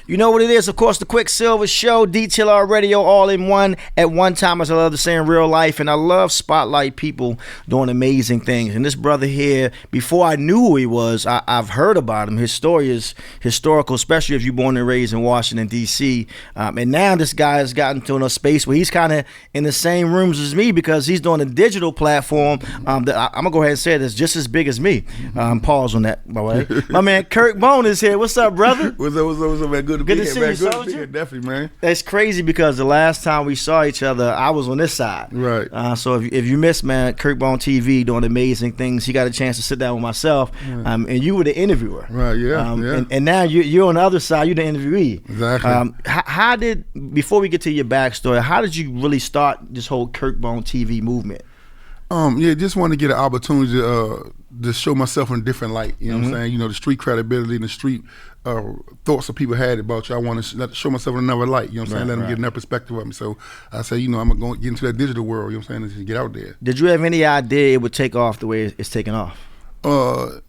You know what it is, of course, the Quicksilva Show, DTLR Radio, all in one. At one time, as I love to say in real life, and I love spotlight people doing amazing things. And this brother here, before I knew who he was, I've heard about him. His story is historical, especially if you're born and raised in Washington, D.C. And now this guy has gotten to a space where he's kind of in the same rooms as me because he's doing a digital platform that I'm going to go ahead and say that's just as big as me. Pause on that, by the way. My man Curt is here. What's up, brother? What's up, man? Good to be here, man. Good to be here, definitely, man. That's crazy because the last time we saw each other, I was on this side. Right. So if you missed, man, Curt TV doing amazing things. He got a chance to sit down with myself, and you were the interviewer. Right, yeah. And now you're on the other side. You're the interviewee. Exactly. How did, before we get to your backstory, how did you really start this whole Curt TV movement? Just wanted to get an opportunity to show myself in a different light. You know what I'm saying? You know, the street credibility and the street thoughts that people had about you. I want to show myself in another light. You know what I'm saying? Let them get another perspective of me. So I say, I'm going to get into that digital world. You know what I'm saying? And just get out there. Did you have any idea it would take off the way it's taken off?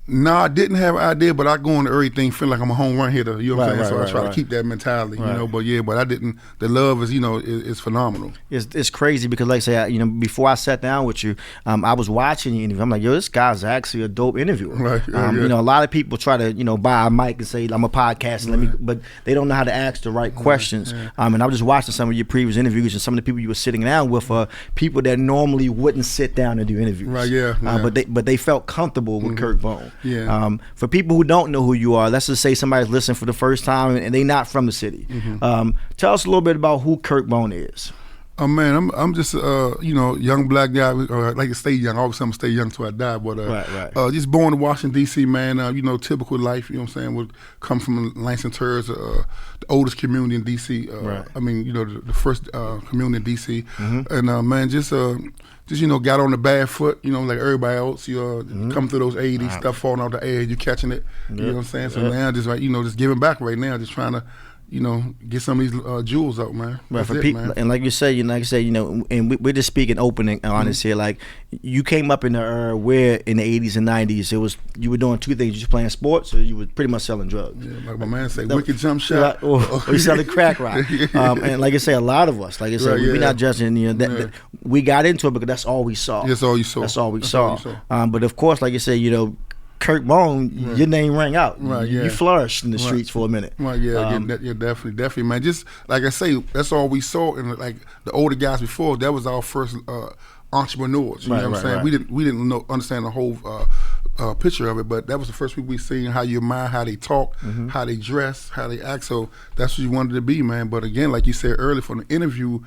No, I didn't have an idea, but I go into everything feeling like I'm a home run hitter. You know what I'm saying? So I try to keep that mentality. You know, but I didn't. The love is, is phenomenal. It's crazy because, like I say, before I sat down with you, I was watching you. I'm like, yo, this guy's actually a dope interviewer. Right. A lot of people try to, buy a mic and say I'm a podcast, and but they don't know how to ask the right questions. And I was just watching some of your previous interviews, and some of the people you were sitting down with are people that normally wouldn't sit down and do interviews. Right. But they felt comfortable with Curt Bone. Yeah. For people who don't know who you are, let's just say somebody's listening for the first time and they're not from the city. Tell us a little bit about who Curt Bone is. Oh man, I'm just young black guy. I like to stay young. I always say I'm stay young till I die. But just born in Washington D.C. man. Typical life. You know what I'm saying? Would come from Lansing Terrace, the oldest community in D.C. I mean, the first community in D.C. And man, just got on the bad foot. Like everybody else. Come through those 80s, stuff falling out the air, you catching it. You know what I'm saying? So now just just giving back right now, just trying to. Get some of these jewels out, man. Right, for people, man. And like you say, and we're just speaking open and honest here. Like you came up in the era where in the 80s and 90s, you were doing two things: you were playing sports, or you were pretty much selling drugs. Yeah, like my man say, wicked jump shot, or you selling crack rock. And like I say, a lot of us, like I said, we're not judging. That we got into it because that's all we saw. That's all you saw. That's all we saw. But of course, like you say, Curt Bone, your name rang out. Right, you flourished in the streets for a minute. Right, definitely, man. Just like I say, that's all we saw. And like the older guys before, that was our first entrepreneurs. You know what I'm saying? Right. We didn't understand the whole picture of it, but that was the first people we seen how you mind, how they talk, how they dress, how they act. So that's what you wanted to be, man. But again, like you said earlier, from the interview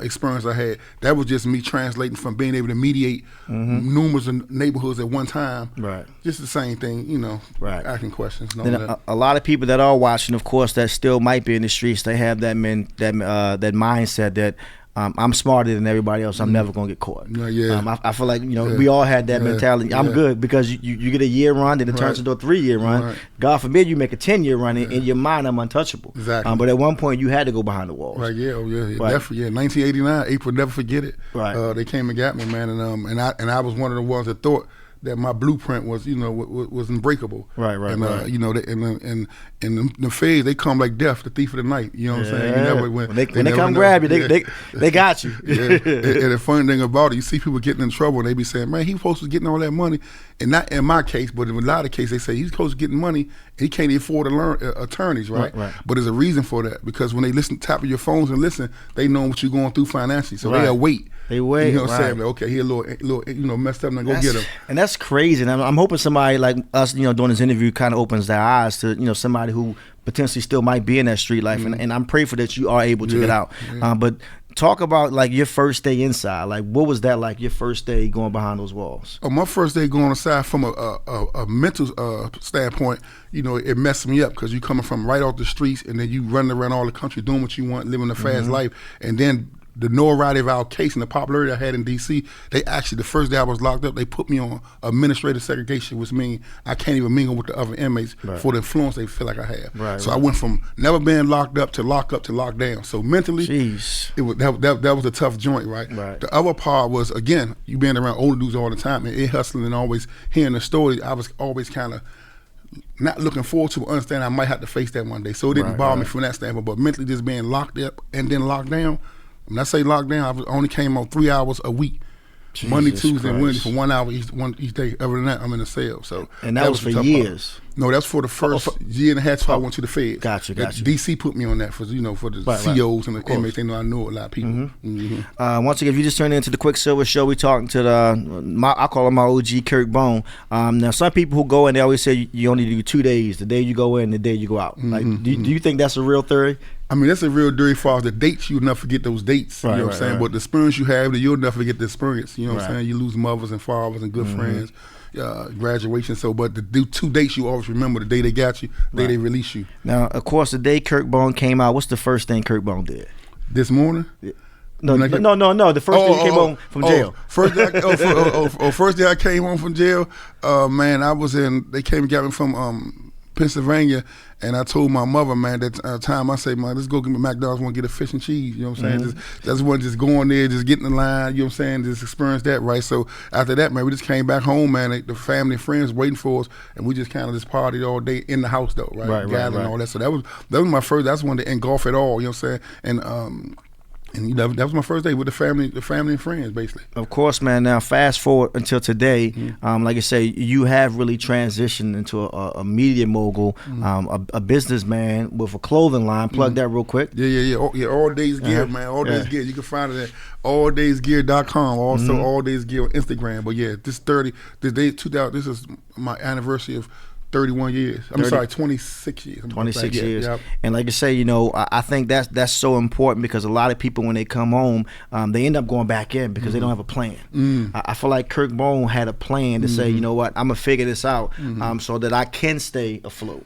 experience I had, that was just me translating from being able to mediate numerous neighborhoods at one time. Right. Just the same thing, asking questions. And all that. A lot of people that are watching, of course, that still might be in the streets, they have that mindset that I'm smarter than everybody else. I'm never gonna get caught. I feel like we all had that mentality. I'm good because you get a year run, then it turns into a 3-year run. Right. God forbid you make a 10-year run. In your mind, I'm untouchable. Exactly. But at one point, you had to go behind the walls. Right. Definitely. 1989, April, never forget it. Right. They came and got me, man, and I was one of the ones that thought that my blueprint was, was unbreakable. Right. And and the feds, they come like death, the thief of the night. You know what I'm saying? When they come grab you, they got you. And the funny thing about it, you see people getting in trouble, and they be saying, "Man, he supposed to be getting all that money." And not in my case, but in a lot of cases, they say he's supposed to be getting money, and he can't afford to learn attorneys, right? But there's a reason for that, because when they tap your phones and listen, they know what you're going through financially, so they'll wait. They wait. You know what I'm saying? Like, okay, he a little messed up, and go get him. And that's crazy. And I'm hoping somebody like us, doing this interview kind of opens their eyes to, somebody who potentially still might be in that street life. And I'm praying for that you are able to get out. But talk about like your first day inside. Like, what was that like, your first day going behind those walls? My first day going inside from a mental standpoint, it messed me up, because you coming from right off the streets, and then you running around all the country doing what you want, living a fast life, and then the notoriety of our case and the popularity I had in D.C., they actually, the first day I was locked up, they put me on administrative segregation, which means I can't even mingle with the other inmates for the influence they feel like I have. So I went from never being locked up to lock down. So mentally, it was that was a tough joint, right? The other part was, again, you being around older dudes all the time and hustling and always hearing the stories, I was always kind of not looking forward to, understand I might have to face that one day. So it didn't bother me from that standpoint. But mentally just being locked up and then locked down. When I say locked down, I only came on 3 hours a week. Jesus Monday, Tuesday, and Wednesday for 1 hour each day. Other than that, I'm in a cell. So and that was for years. Part. No, that's for the first year and a half. So I went to the Feds. Gotcha. DC put me on that for for the COs and the inmates. They know I know a lot of people. Once again, if you just turned into the Quicksilva show, we talking to I call him my OG Curt Bone. Now some people who go in, they always say you only do 2 days: the day you go in, the day you go out. Like, do you think that's a real theory? I mean, that's a real theory as far as the dates. You'll never forget those dates. You know what I'm saying? But the experience you have, you'll never forget the experience. You know what I'm saying? You lose mothers and fathers and good friends, graduation. So, but the 2 dates you always remember: the day they got you, the day they release you. Now, of course, the day Curt Bone came out, what's the first thing Curt Bone did? This morning? No. The first day he came home from jail. First day I came home from jail, man, I was in. They came and got me from Pennsylvania, and I told my mother, man, that time I say, man, let's go get me McDonald's, want to get a fish and cheese, you know what I'm saying? Just go in there, just get in the line, you know what I'm saying, just experience that, right? So after that, man, we just came back home, man, the family and friends waiting for us, and we just kind of just partied all day in the house, though, right? Gathering all that. So that was my first, that's when to engulf it all, you know what I'm saying? And that was my first day with the family and friends, basically. Of course, man. Now, fast forward until today. Like I say, you have really transitioned into a media mogul, a businessman with a clothing line. Plug that real quick. Yeah. All Days Gear, man. All Days Gear. You can find it at alldaysgear.com. Also, All Days Gear on Instagram. But yeah, this is my anniversary of 31 years. 26 years. 26 years. Yep. And like I say, I think that's so important because a lot of people, when they come home, they end up going back in because they don't have a plan. I feel like Curt Bone had a plan to say, you know what, I'm going to figure this out so that I can stay afloat.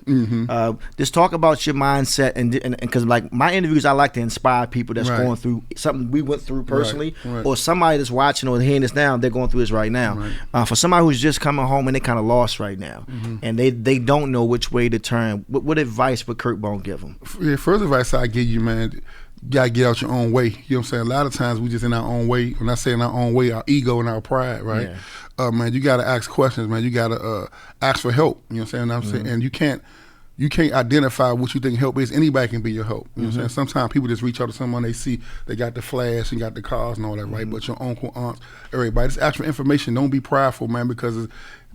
Just talk about your mindset and because like my interviews, I like to inspire people that's going through something we went through personally or somebody that's watching or hearing this now, they're going through this right now. For somebody who's just coming home and they kind of lost right now and they don't know which way to turn. What advice would Curt Bone give them? Yeah, first advice I give you, man, you gotta get out your own way. You know what I'm saying? A lot of times we just in our own way. When I say in our own way, our ego and our pride, right? Yeah. Man, you gotta ask questions, man. You gotta ask for help. You know what I'm saying? And you can't identify what you think help is. Anybody can be your help. You know what I'm saying? Sometimes people just reach out to someone they see, they got the flash and got the cars and all that, right? But your uncle, aunts, everybody, just ask for information. Don't be prideful, man, because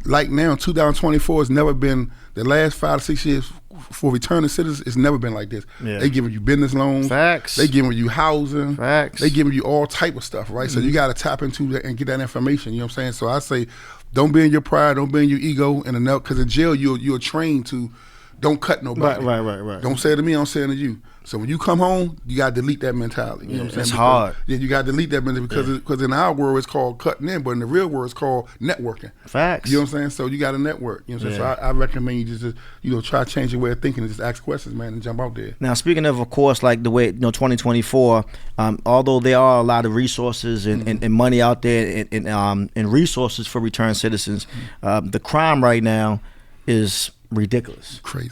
like now, 2024 has never been, the last 5 to 6 years for returning citizens, it's never been like this. Yeah. They giving you business loans. Facts. They giving you housing. Facts. They giving you all type of stuff, right? So you got to tap into that and get that information, you know what I'm saying? So I say, don't be in your pride, don't be in your ego, and because in jail, you're trained to don't cut nobody. Right. Don't say it to me, I'm saying it to you. So when you come home, you got to delete that mentality. You know what I'm saying? It's hard. Yeah, you got to delete that mentality because in our world, it's called cutting in, but in the real world, it's called networking. Facts. You know what I'm saying? So you got to network. You know what I'm saying? So I recommend you just try to change your way of thinking and just ask questions, man, and jump out there. Now, speaking of course, like the way, 2024, although there are a lot of resources and money out there and resources for returned citizens, the crime right now is ridiculous. Crazy.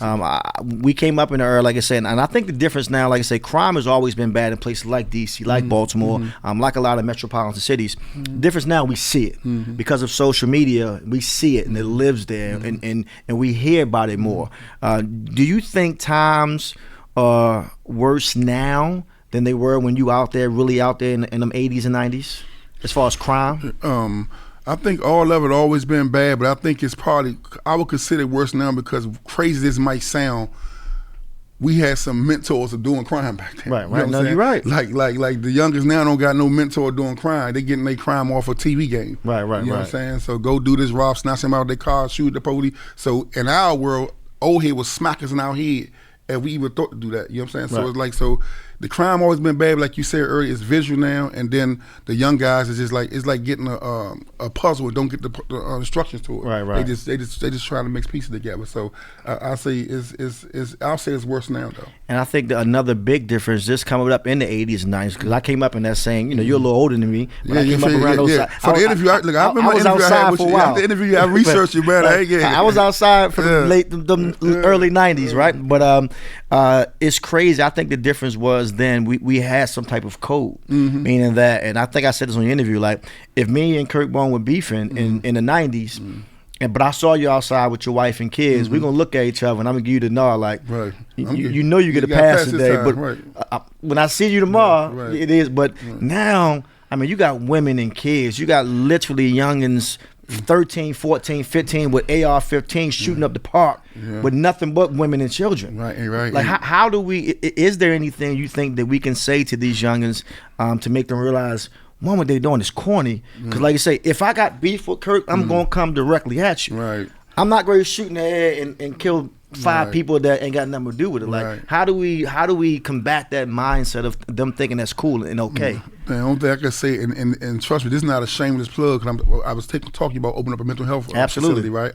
We came up in the era, like I said, and I think the difference now, like I say, crime has always been bad in places like DC, like Baltimore, like a lot of metropolitan cities. The difference now, we see it because of social media. We see it and it lives there, and we hear about it more. Do you think times are worse now than they were when you out there, really out there in them 80s and 90s, as far as crime? I think all of it always been bad, but I think it's probably, I would consider it worse now because crazy this might sound, we had some mentors of doing crime back then. Right. You know No, you're right. Like the youngest now don't got no mentor doing crime. They getting their crime off a TV game. Right. You know what I'm saying? So go do this, rob, snatch them out of their car, shoot the police. So in our world, old head was smackers in our head, and we even thought to do that. You know what I'm saying? So it's like, so the crime always been bad, but like you said earlier, it's visual now, and then the young guys is just like, it's like getting a puzzle and don't get the instructions to it. Right. They just trying to mix pieces together. So I say I'll say it's worse now though. And I think that another big difference just coming up in the 80s and 90s, because I came up in that saying, you're a little older than me. But I came up around those. For the interview, I was outside for a while. The interview, I researched you, man. I was outside for the early 90s, right? But it's crazy. I think the difference was then we had some type of code, meaning that, and I think I said this on the interview, like if me and Curt Bone were beefing in the 90s, But I saw you outside with your wife and kids. We're gonna look at each other, and I'm gonna give you the nod, like, you know, you get a pass today. But when I see you tomorrow, it is. But now, I mean, you got women and kids. You got literally youngins, 13, 14, 15 with AR-15 shooting up the park with nothing but women and children. Right. Like, how do we? Is there anything you think that we can say to these youngins to make them realize? One, what they're doing is corny. Because like you say, if I got beef with Curt, I'm going to come directly at you. Right. I'm not going to shoot in the head and kill 5 people that ain't got nothing to do with it. Like, how do we combat that mindset of them thinking that's cool and okay? The only thing I can say, and trust me, this is not a shameless plug, because I was talking about opening up a mental health facility, right?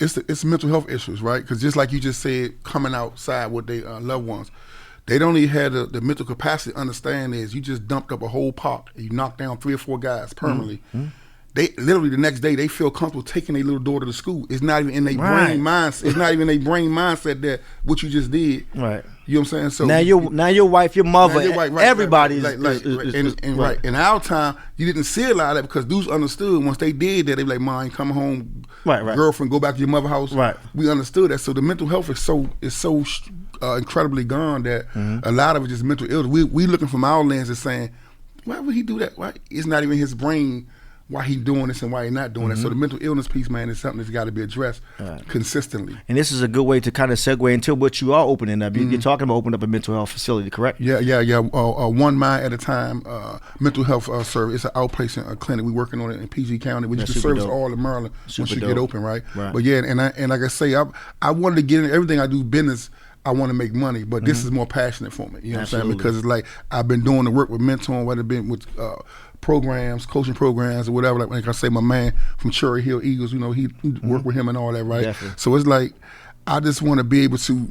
It's mental health issues, right? Because just like you just said, coming outside with their loved ones, they don't even have the mental capacity to understand is you just dumped up a whole park and you knocked down 3 or 4 guys permanently. They literally the next day they feel comfortable taking their little daughter to school. It's not even in their brain mindset. It's not even their brain mindset that what you just did. Right. You know what I'm saying? So now your wife, your mother, everybody's right. In our time, you didn't see a lot of that because dudes understood. Once they did that, they were like, "Mom, come home, girlfriend, go back to your mother's house." Right. We understood that. So the mental health is so incredibly gone that a lot of it is mental illness. We looking from our lens and saying, why would he do that? Why? It's not even his brain. Why he doing this and why he not doing that. So the mental illness piece, man, is something that's got to be addressed consistently. And this is a good way to kind of segue into what you are opening up. You're talking about opening up a mental health facility, correct? Yeah. One mind at a time mental health service. It's an outpatient clinic. We're working on it in PG County. We just service all of Maryland once you get open, right? But yeah, and like I say, I wanted to get in everything I do business. I want to make money, but this is more passionate for me. You know what I'm saying? Because it's like I've been doing the work with mentoring, whether it been with programs, coaching programs, or whatever. Like I say, my man from Cherry Hill Eagles, you know, he worked with him and all that, right? Definitely. So it's like I just want to be able to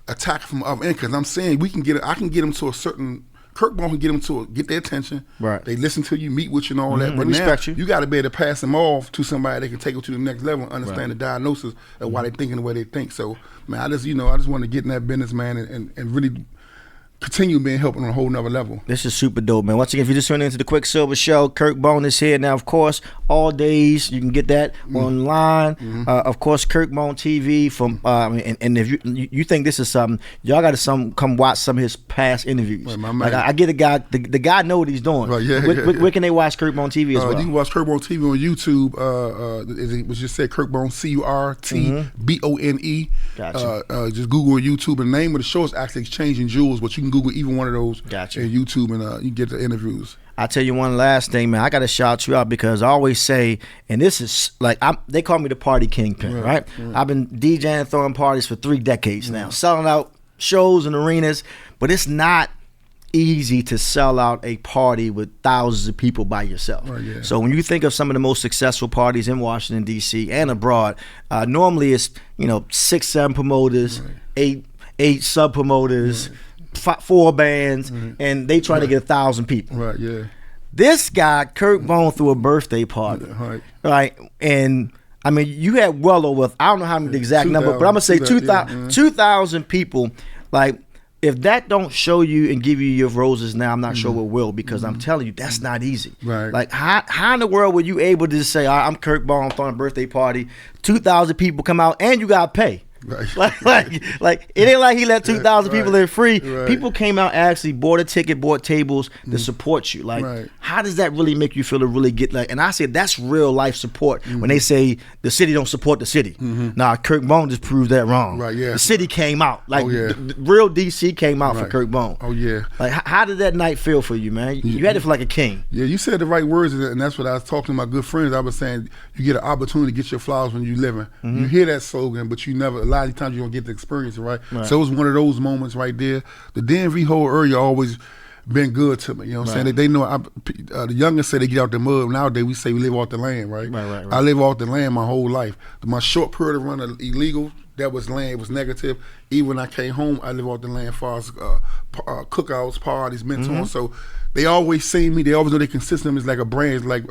attack from the other end because I'm saying I can get them to a certain. Curt Bone can get them to get their attention. Right. They listen to you, meet with you, and all that. But now you got to be able to pass them off to somebody that can take them to the next level and understand the diagnosis of why they're thinking the way they think. So, man, I just want to get in that business, man, and really continue being helping on a whole nother level. This is super dope, man. Once again, if you're just tuning into the Quicksilva Show, Curt Bone is here. Now, of course, all days you can get that online. Of course, Curt Bone TV from and if you think this is something, y'all got to come watch some of his past interviews. Right, like I get a guy, the guy know what he's doing. Right, where can they watch Curt Bone TV as well? You can watch Curt Bone TV on YouTube. It was just said Curt Bone, CURTBONE. Gotcha. Just Google YouTube, and the name of the show is actually Exchanging Jewels, but you can Google even one of those in YouTube, and you get the interviews. I'll tell you one last thing, man. I got to shout you out because I always say, and this is like, they call me the party kingpin, right? I've been DJing, throwing parties for 3 decades now, selling out shows and arenas, but it's not easy to sell out a party with thousands of people by yourself. So when you think of some of the most successful parties in Washington, D.C. and abroad, normally it's 6, 7 promoters, 8 sub-promoters, 4 bands, and they try to get 1,000 people. Right, yeah. This guy, Curt Bone, threw a birthday party. Right. And I mean, you had well over, I don't know how many the exact number, but I'm going to say 2,000 people. Like, if that don't show you and give you your roses now, I'm not sure what will, because I'm telling you, that's not easy. Right. Like, how in the world were you able to say, I'm Curt Bone, I'm throwing a birthday party, 2,000 people come out, and you got to pay? Right. like it ain't like he let 2,000 people in free. People came out, actually bought a ticket, bought tables to support you. Like, how does that really make you feel to really get like? And I said that's real life support. When they say the city don't support the city, nah, Curt Bone just proved that wrong. Right, yeah. The city came out, like the real DC came out for Curt Bone. Oh yeah. Like, how did that night feel for you, man? You had to feel like a king. Yeah, you said the right words, and that's what I was talking to my good friends. I was saying you get an opportunity to get your flowers when you living. You hear that slogan, but you never. A lot of times you don't get the experience, right? So it was one of those moments right there. The DMV whole area always been good to me. You know what I'm saying? They know the youngest say they get out the mud. Nowadays we say we live off the land, right? Right. I live off the land my whole life. My short period of running illegal, that was land, it was negative. Even when I came home, I live off the land as far as cookouts, parties, mentoring. So they always see me. They always know they can system is like a brand, it's like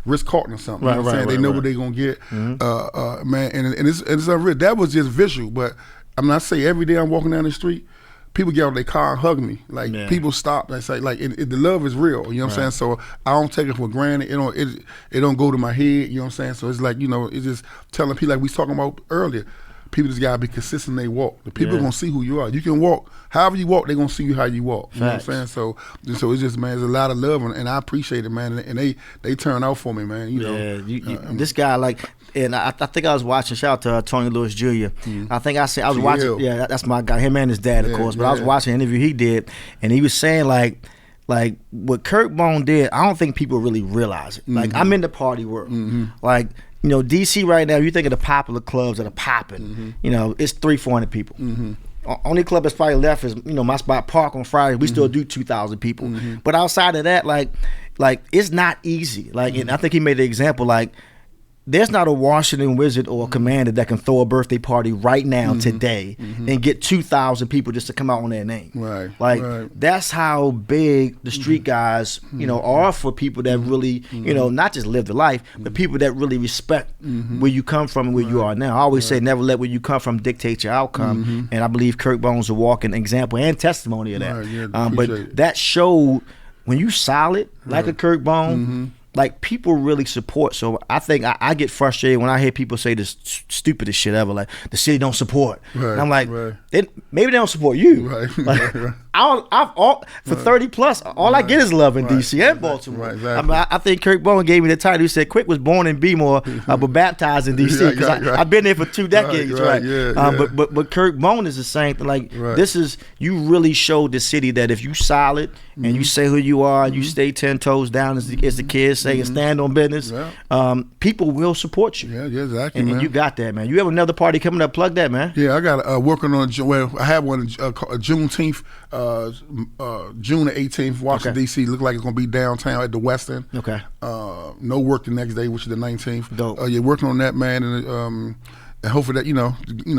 Ritz-Carlton or something. You know what I'm saying? They know what they're going to get. Man, and it's unreal. That was just visual, but I'm not saying every day I'm walking down the street, people get out of their car and hug me. Like people stop and say, like, the love is real. You know what I'm saying? So I don't take it for granted. It don't go to my head. You know what I'm saying? So it's like, you know, it's just telling people, like we was talking about earlier. People just gotta be consistent. They walk. The people are gonna see who you are. You can walk however you walk. They're gonna see you how you walk. You know what I'm saying? So it's just, man, there's a lot of love, and I appreciate it, man. And they turn out for me, man. You know, this guy, like, and I think I was watching. Shout out to Tony Lewis Jr. I think I was watching. Yeah, that's my guy. Him and his dad, of course. But I was watching an interview he did, and he was saying like what Curt Bone did. I don't think people really realize it. Like, I'm in the party world. Like, you know, DC right now, you think of the popular clubs that are popping, you know, it's 300-400 people. Only club that's probably left is, you know, my spot, Park on Friday. We still do 2,000 people. But outside of that, like it's not easy. Like, and I think he made the example, like, there's not a Washington Wizard or a Commander that can throw a birthday party right now, today, and get 2,000 people just to come out on their name. That's how big the street guys, you know, are for people that really, you know, not just live the life, but people that really respect where you come from and where you are now. I always say, never let where you come from dictate your outcome, and I believe Curt Bone's a walking example and testimony of that. But that showed when you solid like a Curt Bone. Like, people really support. So I think I get frustrated when I hear people say this stupidest shit ever, like the city don't support. And I'm like, maybe they don't support you. For 30 plus, all I get is love in DC and Baltimore. I mean, I think Curt Bone gave me the title. He said Quick was born in Bmore, but baptized in DC, because I've been there for 2 decades. But Curt Bone is the same thing. Like, this is, you really showed the city that if you solid and you say who you are, and you stay 10 toes down, as the kids say, and stand on business, people will support you. Exactly. And you got that, man. You have another party coming up? Plug that, man. Yeah, I got working on. Well, I have one Juneteenth, June the 18th, Washington D.C. Look like it's gonna be downtown at the Western. No work the next day, which is the 19th. Dope. You're working on that, man, and hopefully that you know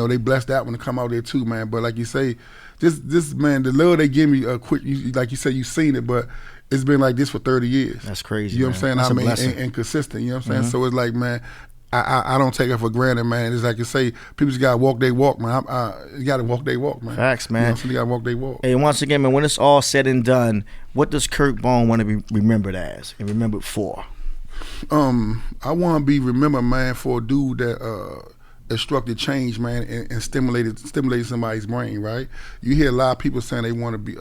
they bless that one to come out there too, man. But like you say, this man, the love they give me, Quick, like you said, you've seen it, but it's been like this for 30 years. That's crazy. You know what I'm saying? That's I mean, a blessing. and consistent. You know what I'm saying? So it's like, man, I don't take it for granted, man. It's like you say, people just gotta walk their walk, man. You gotta walk their walk, man. Facts, man. You gotta walk their walk. Hey, once again, man, when it's all said and done, what does Curt Bone want to be remembered as and remembered for? I want to be remembered, man, for a dude that instructed change, man, and stimulated somebody's brain, right? You hear a lot of people saying they want to be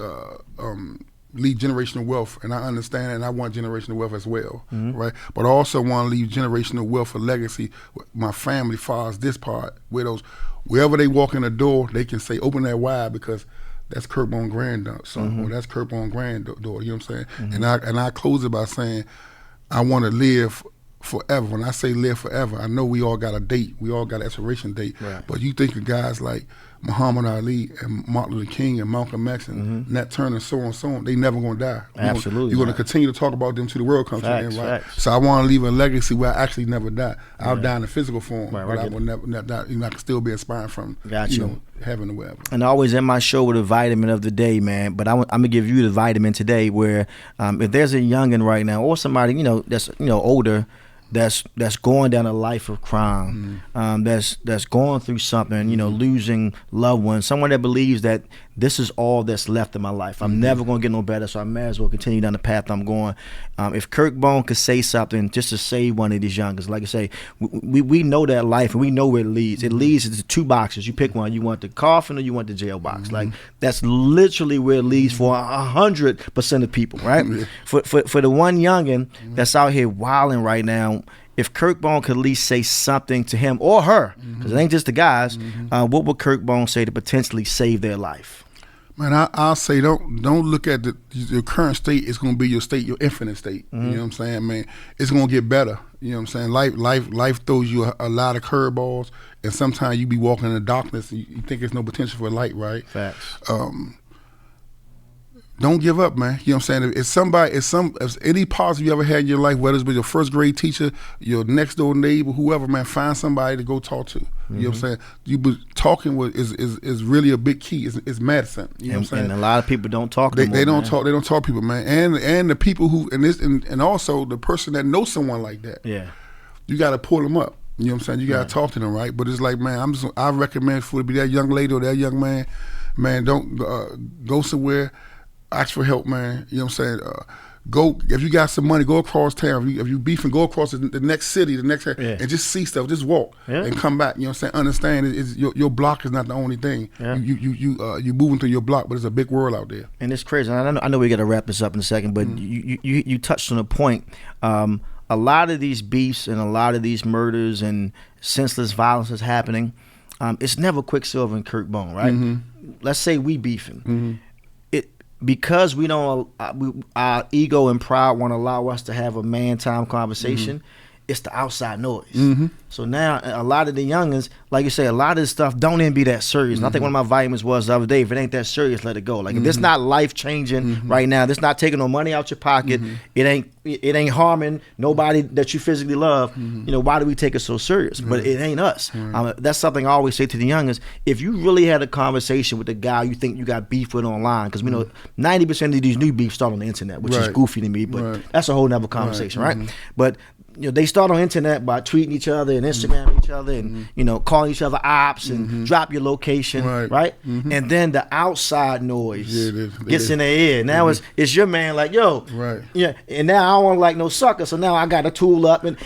leave generational wealth, and I understand, and I want generational wealth as well, right? But I also want to leave generational wealth for legacy. My family, far as this part, wherever they walk in the door, they can say, open that wide, because that's Curt Bone grandson, or that's Curt Bone granddaughter. You know what I'm saying? And I close it by saying, I want to live forever. When I say live forever, I know we all got a date. We all got an expiration date. But you think of guys like Muhammad Ali and Martin Luther King and Malcolm X and Nat Turner and so on, they never gonna die. Absolutely. You're gonna continue to talk about them till the world comes to an end, right? So I want to leave a legacy where I actually never die. I'll die in a physical form, but I will never die. You know, I can still be inspired from heaven or wherever. And I always end my show with a vitamin of the day, man. But I'm gonna give you the vitamin today, where if there's a youngin' right now or somebody that's older, that's going down a life of crime, that's going through something, losing loved ones, someone that believes that this is all that's left in my life. I'm never going to get no better, so I may as well continue down the path I'm going. If Curt Bone could say something just to save one of these youngers, like I say, we know that life and we know where it leads. It leads to 2 boxes. You pick one. You want the coffin or you want the jail box. Like, that's literally where it leads for 100% of people, right? For the one youngin that's out here wilding right now, if Curt Bone could at least say something to him or her, because it ain't just the guys, what would Curt Bone say to potentially save their life? Man, I'll say don't look at your current state. It's going to be your state, your infinite state. You know what I'm saying, man? It's going to get better. You know what I'm saying? Life throws you a lot of curveballs, and sometimes you be walking in the darkness and you think there's no potential for light, right? Facts. Don't give up, man. You know what I'm saying? If any positive you ever had in your life, whether it's been your first grade teacher, your next door neighbor, whoever, man, find somebody to go talk to. You know what I'm saying? You be talking with is really a big key. It's medicine. You know what I'm saying? And a lot of people don't talk. They don't talk to people, man. And the people who and also the person that knows someone like that. Yeah. You got to pull them up. You know what I'm saying? You got to talk to them, right? But it's like, man, I recommend for to be that young lady or that young man. man, don't go somewhere, ask for help, man. You know what I'm saying? Go if you got some money, go across town. If you beefing, go across the next city, and just see stuff. Just walk and come back. You know what I'm saying? Understand your block is not the only thing. Yeah. You moving through your block, but there's a big world out there. And it's crazy. I know we got to wrap this up in a second, but you touched on a point. A lot of these beefs and a lot of these murders and senseless violence is happening. It's never Quicksilva and Curt Bone, right? Mm-hmm. Let's say we beefing. Mm-hmm. Because we don't, our ego and pride won't allow us to have a man-time conversation. It's the outside noise. So now a lot of the youngins, like you say, a lot of this stuff don't even be that serious. And I think one of my vitamins was the other day, if it ain't that serious, let it go. Like if it's not life-changing right now, it's not taking no money out your pocket, it ain't harming nobody that you physically love, you know, why do we take it so serious? But it ain't us. That's something I always say to the youngins. If you really had a conversation with the guy you think you got beef with online, because we know 90% of these new beefs start on the internet, which is goofy to me, but that's a whole nother conversation, right? But you know, they start on the internet by tweeting each other and Instagramming each other and you know, calling each other ops and drop your location, right? And then the outside noise gets in their ear. Now it's your man like, yo, yeah. And now I don't want like no sucker, so now I got to tool up and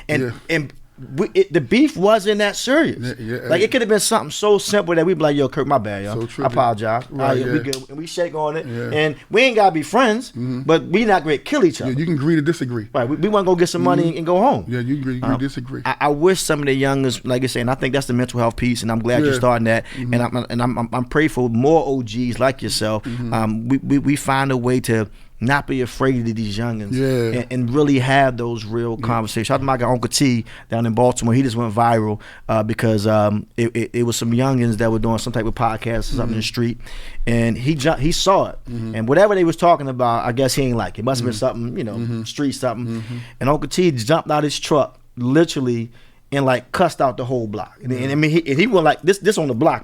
the beef wasn't that serious. Like it could have been something so simple that we'd be like, yo, Curt, my bad, yo. I apologize. We good. And we shake on it. And we ain't gotta be friends, but we not gonna kill each other. You can agree to disagree. Right. We want to go get some money and go home. Yeah, you agree to disagree. I wish some of the youngers, like I say, and I think that's the mental health piece, and I'm glad you're starting that. And I'm praying for more OGs like yourself. We find a way to not be afraid of these youngins and really have those real conversations. Shout out to my guy Uncle T down in Baltimore. He just went viral because it was some youngins that were doing some type of podcast or something in the street, and he saw it. And whatever they was talking about, I guess he ain't like it. It must have been something, you know, street something. And Uncle T jumped out his truck literally and like cussed out the whole block. And I mean, he went like this on the block,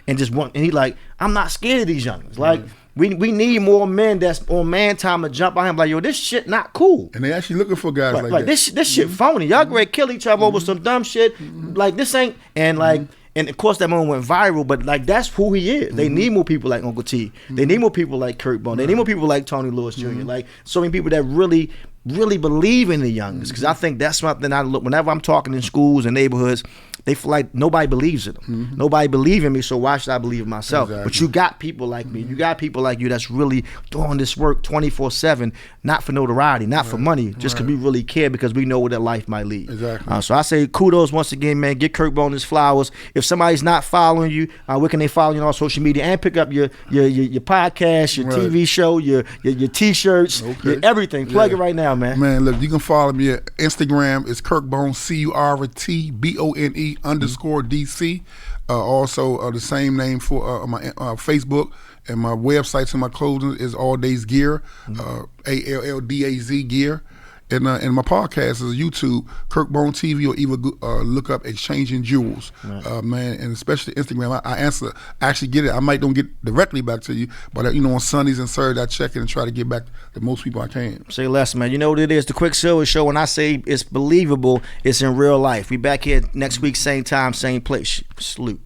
and just went, and he like, I'm not scared of these youngins. Like, we need more men that's on man time to jump on him like, yo, this shit not cool. And they actually looking for guys like that. This shit phony. Y'all ready to kill each other over some dumb shit. Like this ain't, and like, and of course that moment went viral, but like that's who he is. They need more people like Uncle T. They need more people like Curt Bone. They need more people like Tony Lewis Jr. Like so many people that really believe in the youngest, because I think that's something I look whenever I'm talking in schools and neighborhoods. They feel like nobody believes in them. Nobody believe in me, so why should I believe in myself? Exactly. But you got people like me. You got people like you that's really doing this work 24/7, not for notoriety, not for money, just because we really care, because we know where their life might lead. Exactly. So I say kudos once again, man. Get Curt Bone his flowers. If somebody's not following you, where can they follow you on social media and pick up your podcast, your TV show, your T-shirts, your everything? Plug it right now, man. Man, look, you can follow me at Instagram. It's Curt Bone, CurtBone _DC. Also, the same name for my Facebook, and my websites and my clothing is All Days Gear, ALLDAZ Gear. And my podcast is YouTube, Curt Bone TV, or even look up Exchanging Jewels, man. And especially Instagram, I actually get it. I might don't get directly back to you, but you know, on Sundays and Saturdays I check it and try to get back to most people I can. Say less, man. You know what it is? The Quicksilva Show. When I say it's believable, it's in real life. We back here next week, same time, same place. Salute.